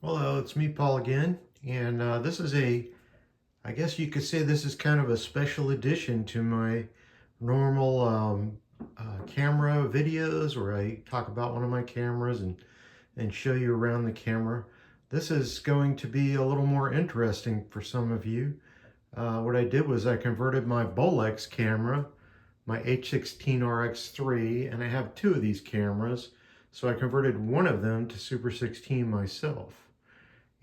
Hello, it's me, Paul, again, and this is I guess you could say this is kind of a special addition to my normal camera videos where I talk about one of my cameras and show you around the camera. This is going to be a little more interesting for some of you. What I did was I converted my Bolex camera, my H16 RX3, and I have two of these cameras, so I converted one of them to Super 16 myself.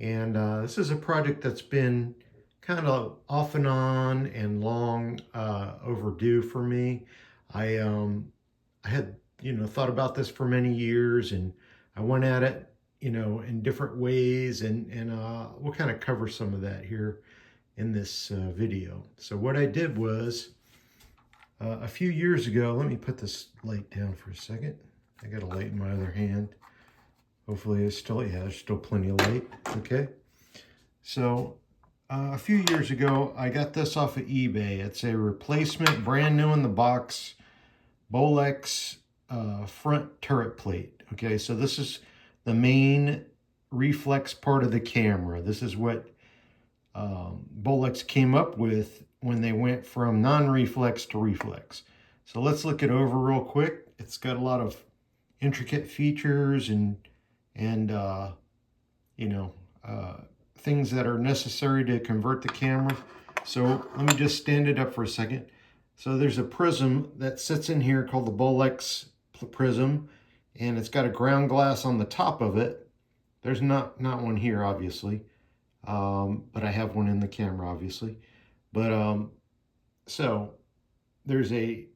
And this is a project that's been kind of off and on and long overdue for me. I had, thought about this for many years, and I went at it, in different ways, and we'll kind of cover some of that here in this video. So what I did was a few years ago, let me put this light down for a second. I got a light in my other hand. Hopefully it's still, yeah, there's still plenty of light, okay? So a few years ago, I got this off of eBay. It's a replacement, brand new in the box, Bolex front turret plate. Okay, so this is the main reflex part of the camera. This is what Bolex came up with when they went from non-reflex to reflex. So let's look it over real quick. It's got a lot of intricate features and things that are necessary to convert the camera. So let me just stand it up for a second. So there's a prism that sits in here called the Bolex prism, and it's got a ground glass on the top of it. There's not one here, obviously, but I have one in the camera, obviously. But so there's a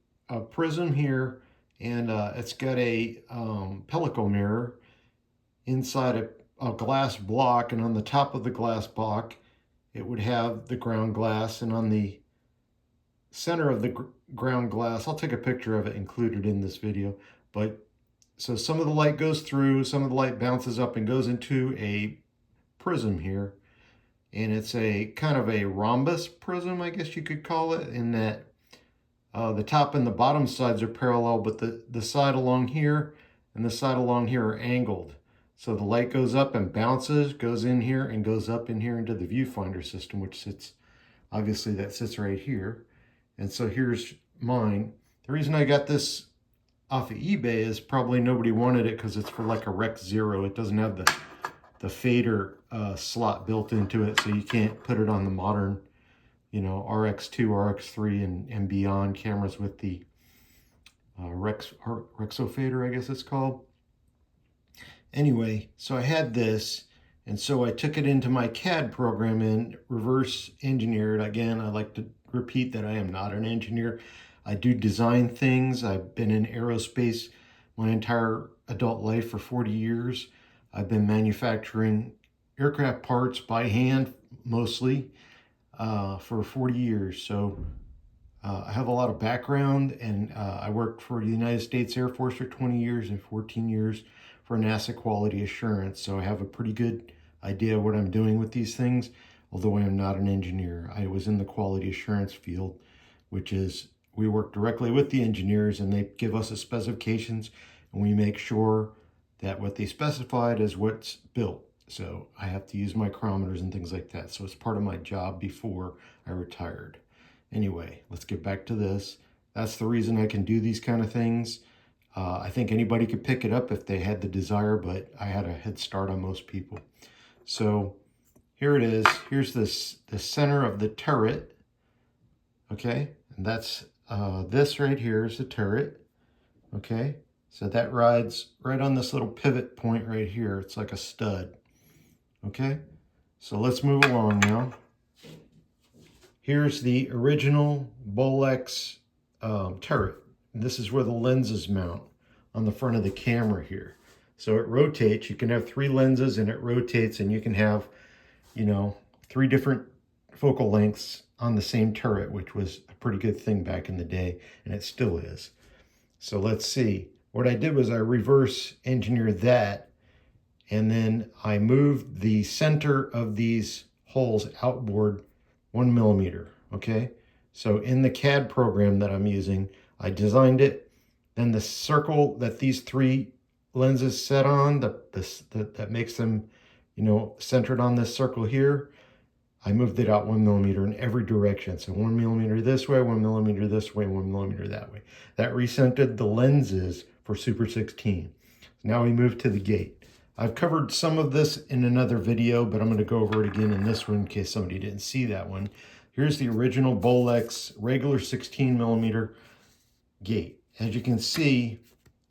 prism here, and it's got a pellicle mirror inside a glass block, and on the top of the glass block it would have the ground glass, and on the center of the ground glass, I'll take a picture of it included in this video, but so some of the light goes through, some of the light bounces up and goes into a prism here, and it's a kind of a rhombus prism, I guess you could call it, in that the top and the bottom sides are parallel, but the side along here and the side along here are angled. So the light goes up and bounces, goes in here and goes up in here into the viewfinder system, which sits, obviously that sits right here. And so here's mine. The reason I got this off of eBay is probably nobody wanted it because it's for like a Rec Zero. It doesn't have the fader slot built into it, so you can't put it on the modern, RX2, RX3 and beyond cameras with the Rexo fader, I guess it's called. Anyway, so I had this, and so I took it into my CAD program and reverse engineered. Again, I like to repeat that I am not an engineer. I do design things. I've been in aerospace my entire adult life for 40 years. I've been manufacturing aircraft parts by hand, mostly, for 40 years. So I have a lot of background, and I worked for the United States Air Force for 20 years and 14 years for NASA quality assurance. So I have a pretty good idea of what I'm doing with these things, although I am not an engineer. I was in the quality assurance field, which is we work directly with the engineers, and they give us the specifications, and we make sure that what they specified is what's built. So I have to use micrometers and things like that. So it's part of my job before I retired. Anyway, let's get back to this. That's the reason I can do these kind of things. I think anybody could pick it up if they had the desire, but I had a head start on most people. So here it is. Here's the center of the turret. Okay, and that's this right here is the turret. Okay, so that rides right on this little pivot point right here. It's like a stud. Okay, so let's move along now. Here's the original Bolex turret. This is where the lenses mount on the front of the camera here. So it rotates. You can have 3 lenses and it rotates, and you can have, 3 different focal lengths on the same turret, which was a pretty good thing back in the day, and it still is. So let's see. What I did was I reverse engineered that, and then I moved the center of these holes outboard 1 millimeter, okay? So in the CAD program that I'm using, I designed it, then the circle that these 3 lenses set on, that makes them, centered on this circle here, I moved it out 1 millimeter in every direction. So 1 millimeter this way, 1 millimeter this way, 1 millimeter that way. That recentered the lenses for Super 16. Now we move to the gate. I've covered some of this in another video, but I'm going to go over it again in this one in case somebody didn't see that one. Here's the original Bolex regular 16 millimeter gate. As you can see,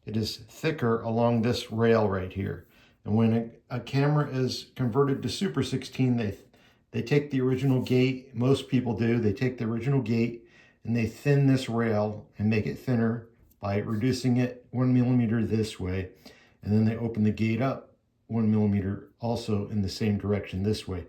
it is thicker along this rail right here. And when a camera is converted to Super 16, they take the original gate, most people do, they take the original gate and they thin this rail and make it thinner by reducing it 1 millimeter this way. And then they open the gate up 1 millimeter also in the same direction this way.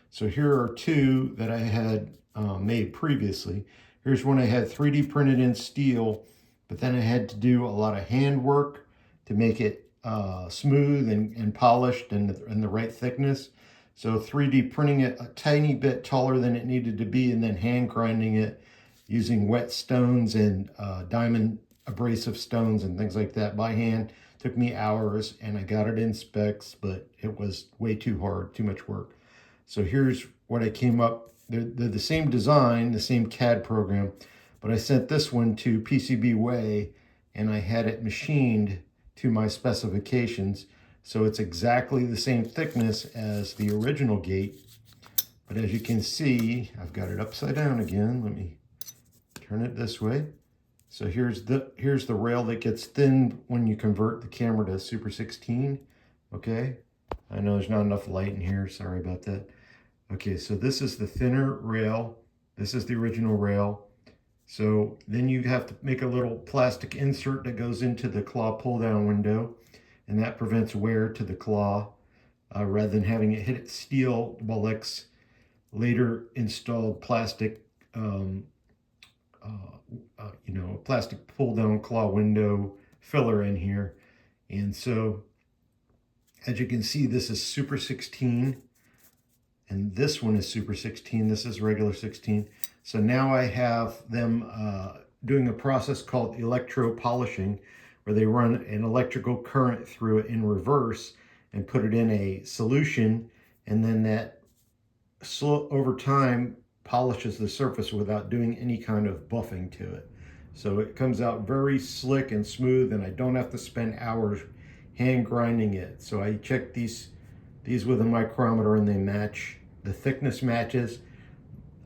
So here are two that I had made previously. Here's one I had 3D printed in steel, but then I had to do a lot of hand work to make it smooth and polished and the right thickness. So 3D printing it a tiny bit taller than it needed to be and then hand grinding it using wet stones and diamond abrasive stones and things like that by hand. Took me hours and I got it in specs, but it was way too hard, too much work. So here's what I came up. They're the same design, the same CAD program, but I sent this one to PCBWay and I had it machined to my specifications. So it's exactly the same thickness as the original gate. But as you can see, I've got it upside down again. Let me turn it this way. So here's the rail that gets thinned when you convert the camera to Super 16. Okay, I know there's not enough light in here, sorry about that. Okay, so this is the thinner rail. This is the original rail. So then you have to make a little plastic insert that goes into the claw pull down window, and that prevents wear to the claw rather than having it hit steel. Bolex later installed plastic plastic pull down claw window filler in here. And so as you can see, this is Super 16 and this one is Super 16. This is regular 16. So now I have them doing a process called electro polishing, where they run an electrical current through it in reverse and put it in a solution, and then that over time polishes the surface without doing any kind of buffing to it. So it comes out very slick and smooth, and I don't have to spend hours hand grinding it. So I check these with a micrometer and they match. The thickness matches.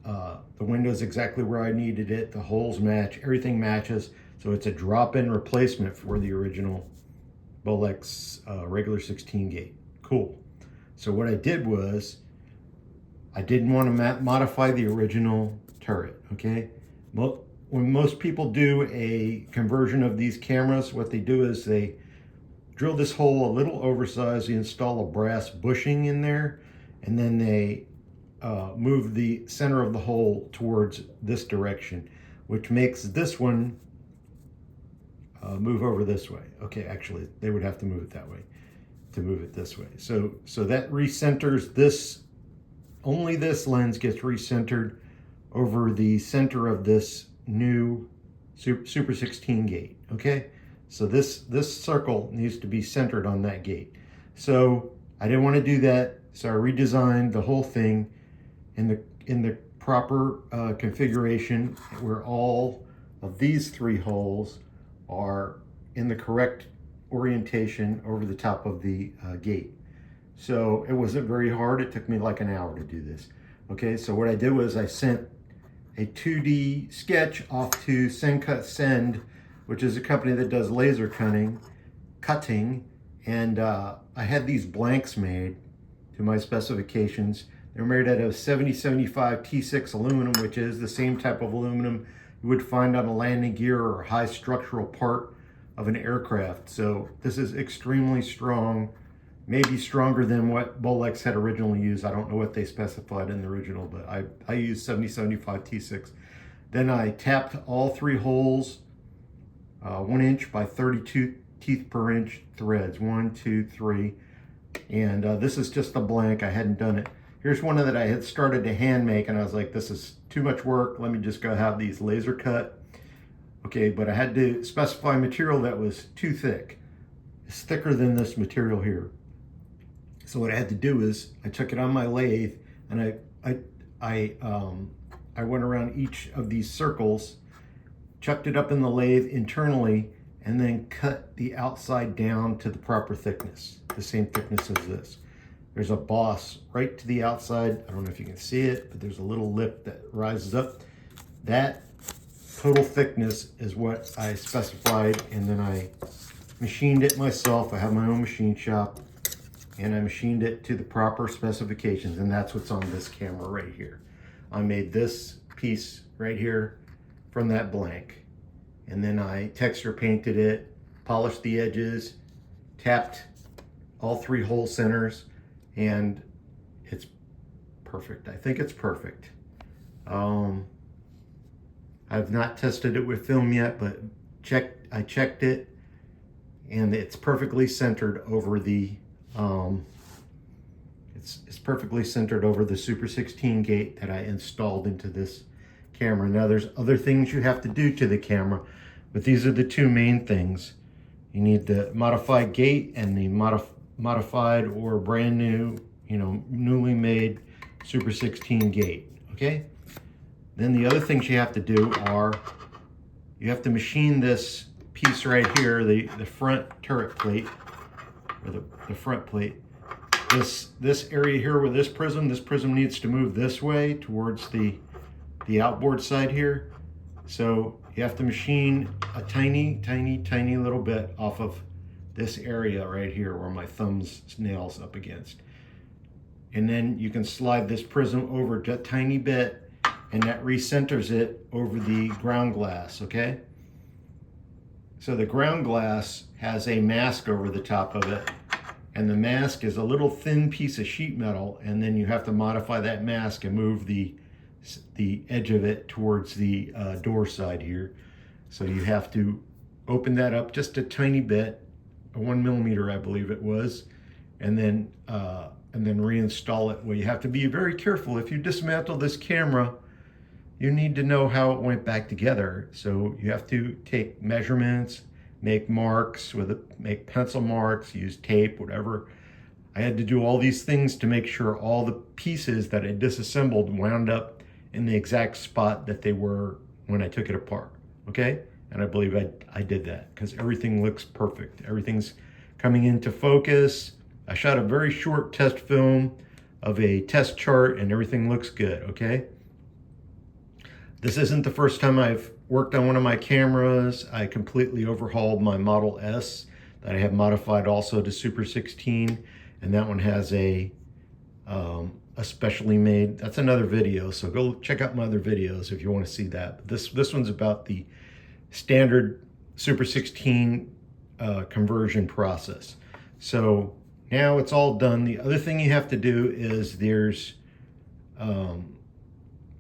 The window's exactly where I needed it. The holes match. Everything matches. So it's a drop-in replacement for the original Bolex regular 16 gate. Cool. So what I did was, I didn't want to modify the original turret, okay? When most people do a conversion of these cameras, what they do is they drill this hole a little oversized, they install a brass bushing in there, and then they move the center of the hole towards this direction, which makes this one move over this way. Okay, actually, they would have to move it that way to move it this way. So that recenters this. Only this lens gets recentered over the center of this new Super 16 gate. Okay, so this circle needs to be centered on that gate. So I didn't want to do that, so I redesigned the whole thing in the proper configuration, where all of these three holes are in the correct orientation over the top of the gate. So it wasn't very hard. It took me like an hour to do this. Okay, so what I did was I sent a 2D sketch off to Send, which is a company that does laser cutting, and I had these blanks made to my specifications. They're made out of 7075 T6 aluminum, which is the same type of aluminum you would find on a landing gear or a high structural part of an aircraft. So this is extremely strong, maybe stronger than what Bolex had originally used. I don't know what they specified in the original, but I used 7075 T6. Then I tapped all three holes 1 inch by 32 teeth per inch threads, 1, 2, 3. And this is just a blank. I hadn't done it. Here's one that I had started to hand make, and I was like, this is too much work. Let me just go have these laser cut. Okay, but I had to specify material that was too thick. It's thicker than this material here. So what I had to do is I took it on my lathe and I went around each of these circles, chucked it up in the lathe internally, and then cut the outside down to the proper thickness, the same thickness as this. There's a boss right to the outside. I don't know if you can see it, but there's a little lip that rises up. That total thickness is what I specified, and then I machined it myself. I have my own machine shop, and I machined it to the proper specifications, and that's what's on this camera right here. I made this piece right here from that blank, and then I texture painted it, polished the edges, tapped all 3 hole centers, and it's perfect. I think it's perfect. I've not tested it with film yet, but I checked it, and it's perfectly centered over the it's perfectly centered over the Super 16 gate that I installed into this camera. Now there's other things you have to do to the camera, but these are the 2 main things. You need the modified gate and the modified or brand new, newly made Super 16 gate, okay? Then the other things you have to do are, you have to machine this piece right here, the front turret plate, or the front plate. This area here with this prism needs to move this way towards the outboard side here. So you have to machine a tiny little bit off of this area right here where my thumb's nail's up against. And then you can slide this prism over just a tiny bit, and that recenters it over the ground glass, okay? So the ground glass has a mask over the top of it, and the mask is a little thin piece of sheet metal, and then you have to modify that mask and move the edge of it towards the door side here. So you have to open that up just a tiny bit, 1 millimeter I believe it was, and then reinstall it. Well, you have to be very careful. If you dismantle this camera, you need to know how it went back together. So you have to take measurements, make marks make pencil marks, use tape, whatever. I had to do all these things to make sure all the pieces that I disassembled wound up in the exact spot that they were when I took it apart, okay? And I believe I did that because everything looks perfect. Everything's coming into focus. I shot a very short test film of a test chart and everything looks good, okay? This isn't the first time I've worked on one of my cameras. I completely overhauled my Model S that I have modified also to Super 16, and that one has a specially made, that's another video, so go check out my other videos if you want to see that. This one's about the standard Super 16 conversion process. So now it's all done. The other thing you have to do is there's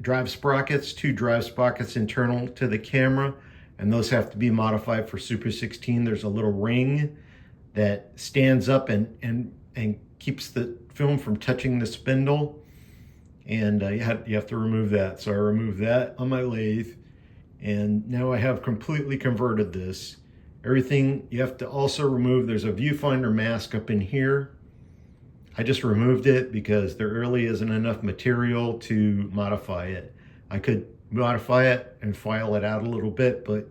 drive sprockets, 2 drive sprockets internal to the camera, and those have to be modified for Super 16. There's a little ring that stands up and keeps the film from touching the spindle, and you have to remove that. So I removed that on my lathe, and now I have completely converted this. Everything you have to also remove, there's a viewfinder mask up in here. I just removed it because there really isn't enough material to modify it. I could modify it and file it out a little bit, but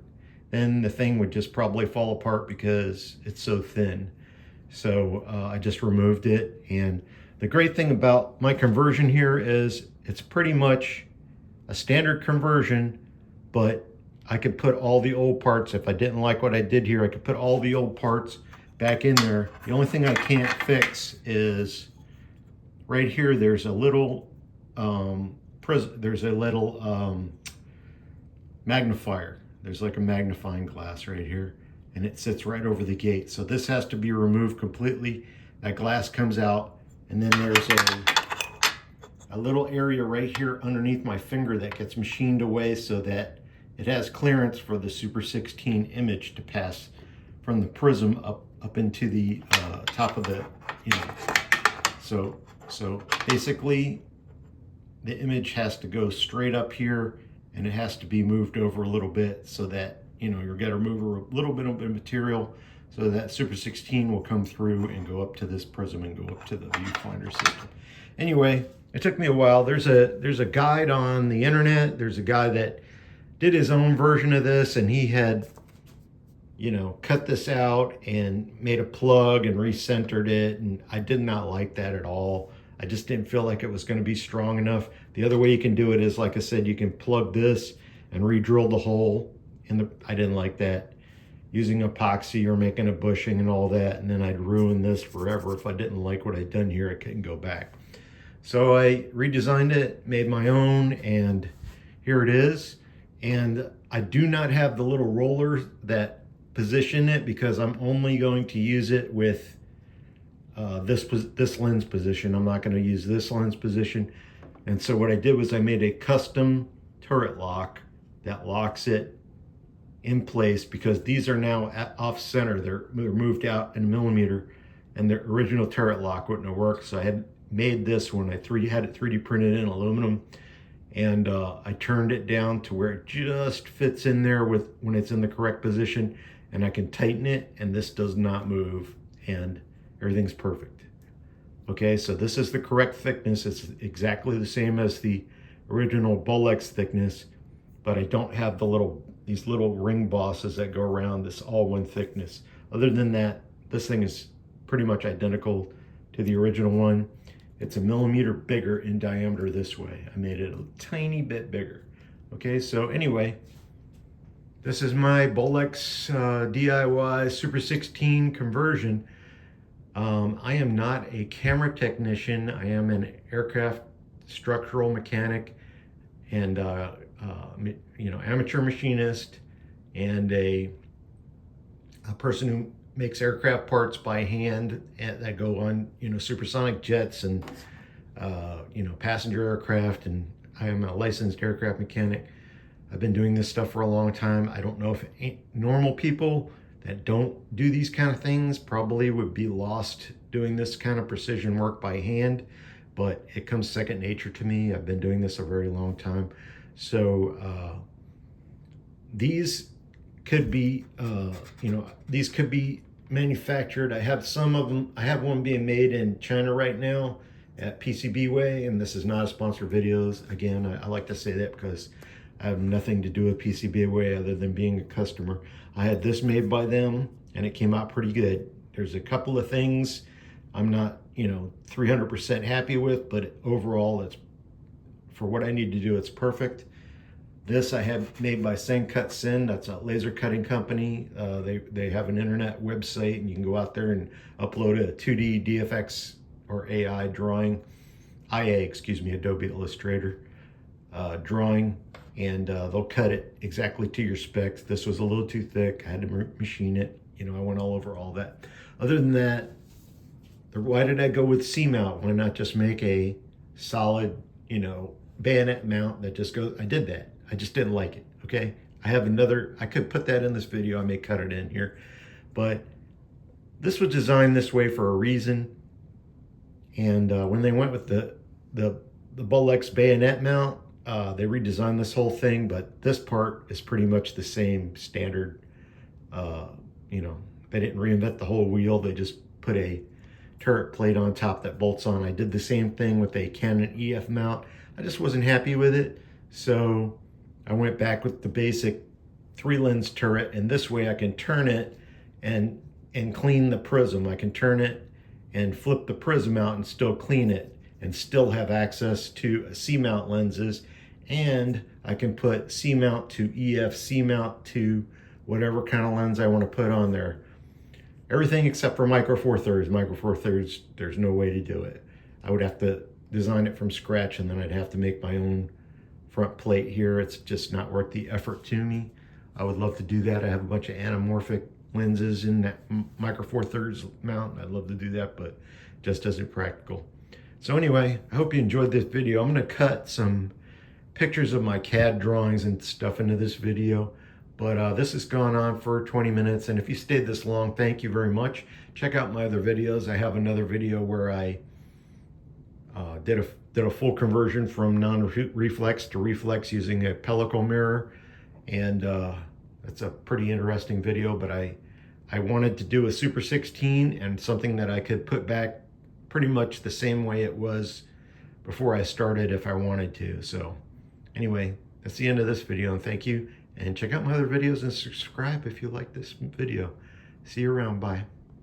then the thing would just probably fall apart because it's so thin. So I just removed it. And the great thing about my conversion here is it's pretty much a standard conversion, but I could put all the old parts. If I didn't like what I did here, I could put all the old parts back in there. The only thing I can't fix is right here. There's a little magnifier. There's like a magnifying glass right here, and it sits right over the gate. So this has to be removed completely. That glass comes out, and then there's a little area right here underneath my finger that gets machined away so that it has clearance for the Super 16 image to pass from the prism up into the top of the, so basically the image has to go straight up here, and it has to be moved over a little bit so that, you're going to remove a little bit of material So that Super 16 will come through and go up to this prism and go up to the viewfinder system. Anyway, it took me a while. There's a guide on the internet. There's a guy that did his own version of this, and he had, you know, cut this out and made a plug and recentered it, and I did not like that at all. I just didn't feel like it was going to be strong enough. The other way you can do it is, like I said, you can plug this and re-drill the hole in the, I didn't like that. Using epoxy or making a bushing and all that, and then I'd ruin this forever. If I didn't like what I'd done here, I couldn't go back. So I redesigned it, made my own, and here it is. And I do not have the little rollers that position it because I'm only going to use it with this lens position. I'm not going to use this lens position. And so what I did was I made a custom turret lock that locks it in place, because these are now off center. They're moved out in a millimeter, and the original turret lock wouldn't have worked. So I had made this when I had it 3D printed in aluminum, and I turned it down to where it just fits in there with when it's in the correct position, and I can tighten it, and this does not move, and everything's perfect. Okay, so this is the correct thickness. It's exactly the same as the original Bolex thickness, but I don't have these little ring bosses that go around. This all one thickness. Other than that, this thing is pretty much identical to the original one. It's a millimeter bigger in diameter this way. I made it a tiny bit bigger. Okay, so anyway, this is my Bolex DIY Super 16 conversion. I am not a camera technician. I am an aircraft structural mechanic and you know, amateur machinist, and a person who makes aircraft parts by hand that go on, you know, supersonic jets and you know, passenger aircraft. And I am a licensed aircraft mechanic. I've been doing this stuff for a long time. I don't know if normal people that don't do these kind of things probably would be lost doing this kind of precision work by hand, but it comes second nature to me. I've been doing this a very long time. So these could be, you know, these could be manufactured. I have some of them. I have one being made in China right now at PCBWay, and this is not a sponsored videos. Again, I like to say that because I have nothing to do with PCBWay other than being a customer. I had this made by them, and it came out pretty good. There's a couple of things I'm not, you know, 300% happy with, but overall, it's, for what I need to do, it's perfect. This I have made by Cut Sin. That's a laser cutting company. They have an internet website, and you can go out there and upload a 2D DFX or AI drawing, excuse me, Adobe Illustrator drawing, and they'll cut it exactly to your specs. This was a little too thick. I had to machine it. You know, I went all over all that. Other than that, why did I go with C-mount? Why not just make a solid, you know, bayonet mount that just goes? I did that. I just didn't like it, okay? I have another, I could put that in this video. I may cut it in here. But this was designed this way for a reason. And when they went with the Bolex bayonet mount, they redesigned this whole thing, but this part is pretty much the same standard. You know, they didn't reinvent the whole wheel. They just put a turret plate on top that bolts on. I did the same thing with a Canon EF mount. I just wasn't happy with it. So I went back with the basic 3-lens turret, and this way I can turn it and clean the prism. I can turn it and flip the prism out and still clean it and still have access to C-mount lenses, and I can put C-mount to EF, C-mount to whatever kind of lens I want to put on there. Everything except for micro four thirds. Micro four thirds, there's no way to do it. I would have to design it from scratch, and then I'd have to make my own front plate here. It's just not worth the effort to me. I would love to do that. I have a bunch of anamorphic lenses in that micro four thirds mount. I'd love to do that, but just isn't practical. So anyway, I hope you enjoyed this video. I'm going to cut some pictures of my CAD drawings and stuff into this video, but this has gone on for 20 minutes, and if you stayed this long, thank you very much. Check out my other videos. I have another video where I did a full conversion from non-reflex to reflex using a pellicle mirror, and that's a pretty interesting video, but I I wanted to do a Super 16 and something that I could put back pretty much the same way it was before I started if I wanted to. So anyway, that's the end of this video, and thank you. And check out my other videos and subscribe if you like this video. See you around. Bye.